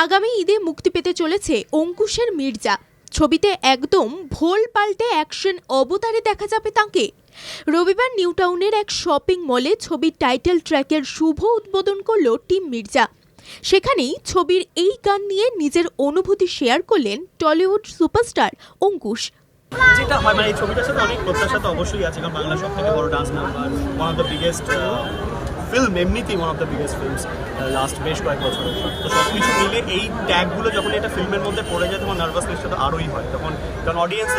আগামী ঈদে মুক্তি পেতে চলেছে অঙ্কুশের মির্জা। ছবিতে একদম ভোল পাল্টে অ্যাকশন অবতারে দেখা যাবে তাঁকে। রবিবার নিউ টাউনের এক শপিং মলে ছবির টাইটেল ট্র্যাকের শুভ উদ্বোধন করল টিম মির্জা। সেখানেই ছবির এই গান নিয়ে নিজের অনুভূতি শেয়ার করলেন টলিউড সুপারস্টার অঙ্কুশ। যেটা হয় মানে এই ছবিটার সাথে অনেক প্রত্যাশা তো অবশ্যই আছে, কারণ বাংলা সব থেকে বড় dance number, one of the biggest film, এমনিতেই one of the biggest films last বেশ কয়েক বছর। তো সব কিছু মিলে এই ট্যাগগুলো যখন এটা ফিল্মের মধ্যে পড়ে যায় তখন নার্ভাসনেসটা তো আরোই হয়। তখন কারণ অডিয়েন্স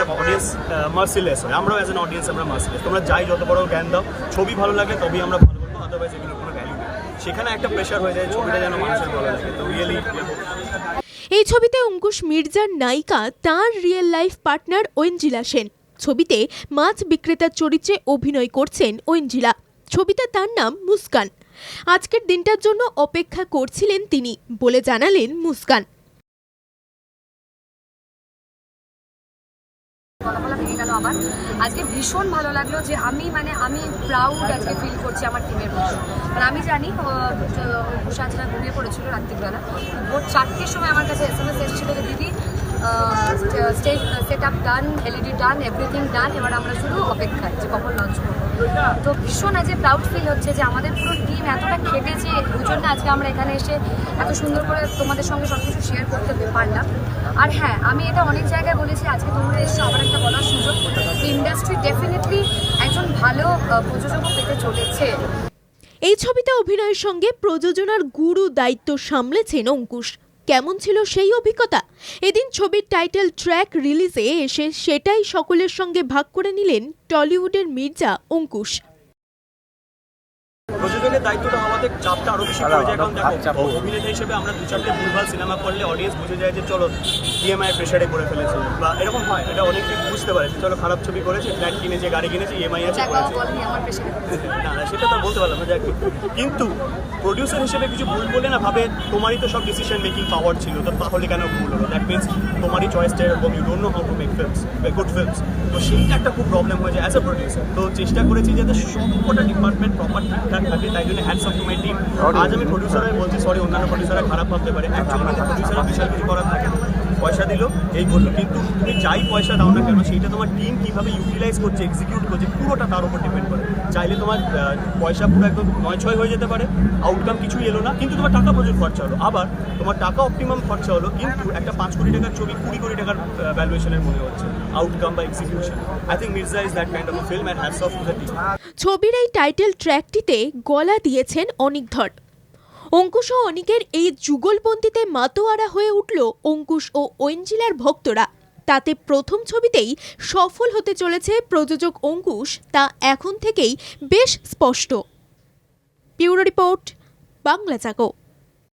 মার্সিলেস হয়, আমরাও অ্যাজ এন অডিয়েন্স আমরা মার্সিলেস। তোমরা যাই যত বড় জ্ঞান দাও, ছবি ভালো লাগে তবেই আমরা ভালো করবো, আদারওয়াইজ এগুলো কোনো ভ্যালু নেই। সেখানে একটা প্রেশার হয়ে যায় ছবিটা যেন মানুষের ভালো লাগে। তো রিয়েলি এই ছবিতে অঙ্কুশ মির্জার নায়িকা তাঁর real life partner Aindrila Sen. ছবিতে মাছ বিক্রেতার চরিত্রে অভিনয় করছেন ঐন্দ্রিলা। ছবিতে তার নাম মুস্কান। আজকের দিনটার জন্য অপেক্ষা করছিলেন তিনি বলে জানালেন মুস্কান। আমার আজকে ভীষণ ভালো লাগলো যে আমি প্রাউড আজকে ফিল করছি আমার টিমের মধ্যে। মানে আমি জানি সাজরা ঘুমিয়ে পড়েছিল রাত্রিবেলা, ভোর 4টের সময় আমার কাছে SMS এসেছিল যে দিদি স্টেজ সেট আপ ডান, LED ডান, এভরিথিং ডান, এবার আমরা শুধু অপেক্ষায় যে কখন লঞ্চ করবো। তো ভীষণ আজকে প্রাউড ফিল হচ্ছে যে আমাদের পুরো টিম এতটা খেটেছে, ওই জন্য আজকে আমরা এখানে এসে এত সুন্দর করে তোমাদের সঙ্গে সব কিছু শেয়ার করতে পারলাম। আর হ্যাঁ, আমি এটা অনেক জায়গায় বলেছি, আজকে তোমরা এসে আবার একটা বলার সুযোগ। ইন্ডাস্ট্রি ডেফিনেটলি একজন ভালো প্রযোজকও পেতে চলেছে। এই ছবিতে অভিনয়ের সঙ্গে প্রযোজনার গুরু দায়িত্ব সামলেছেন অঙ্কুশ। কেমন ছিল সেই অভিজ্ঞতা? এদিন ছবির টাইটেল ট্র্যাক রিলিজে এসে সেটাই সকলের সঙ্গে ভাগ করে নিলেন টলিউডের মির্জা অঙ্কুশ। প্রযোজকের দায়িত্বটা আমাদের চাপটা আরো বেশি পড়ে যায়, কারণ দেখো অভিনেতা হিসেবে আমরা 2-4টে ভুলভাল সিনেমা করলে অডিয়েন্স বুঝে যায় যে চলো EMI প্রেশারে করে ফেলেছে, বা এরকম হয়। এটা অনেকেই বুঝতে পারে যে চলো খারাপ ছবি করেছে, ফ্ল্যাট কিনেছে, গাড়ি কিনেছে, EMI আছে, না সেটা তো বলতে পারলাম না। কিন্তু প্রডিউসার হিসেবে কিছু ভুল বলে না ভাবে তোমারই তো সব ডিসিশন মেকিং পাওয়ার ছিল, তো তাহলে কেন ভুল হলো? দ্যাট মিনস তোমারই চয়েসটা এরকম, you don't know how to make films, good films. তো সেইটা একটা খুব প্রবলেম হয়ে যায় অ্যাজ এ প্রডিউসার। তো চেষ্টা করেছি যাতে সবকটা ডিপার্টমেন্ট প্রপার ঠিকঠাক থাকে, তাই জন্য hands of to my team. আজ আমি প্রডিউসার হয়ে বলছি সরি, অন্যান্য প্রডিউসাররা খারাপ ভাবতে পারে, অ্যাকচুয়ালি কিন্তু প্রডিউসাররা বিশাল কিছু করার থাকে না। পয়সা দিল এই বললো, কিন্তু তুমি যাই পয়সা দাও না কেন সেইটা তোমার টিম কীভাবে ইউটিলাইজ করছে, এক্সিকিউট করছে, পুরোটা তার উপর ডিপেন্ড করে। চাইলে তোমার পয়সা পুরো একদম 9-6 হয়ে যেতে পারে, আউটকাম কিছুই এলো না, কিন্তু তোমার টাকা প্রচুর খরচা হলো। আবার তোমার টাকা অপটিমাম খরচা হলো, কিন্তু একটা 5 কোটি টাকার ছবি 20 কোটি টাকার ভ্যালুয়েশনের মনে হচ্ছে আউটকাম বা execution. I think Mirza is that kind of a film, and hats off to the team. ছবির এই টাইটেল ট্র্যাকটিতে গলা দিয়েছেন অনিক ধর। অঙ্কুশ ও অনিকের এই যুগলবন্দিতে মাতোয়ারা হয়ে উঠল অঙ্কুশ ও ঐন্দ্রিলার ভক্তরা। তাতে প্রথম ছবিতেই সফল হতে চলেছে প্রযোজক অঙ্কুশ, তা এখন থেকেই বেশ স্পষ্ট। ব্যুরো রিপোর্ট, বাংলা জাগো।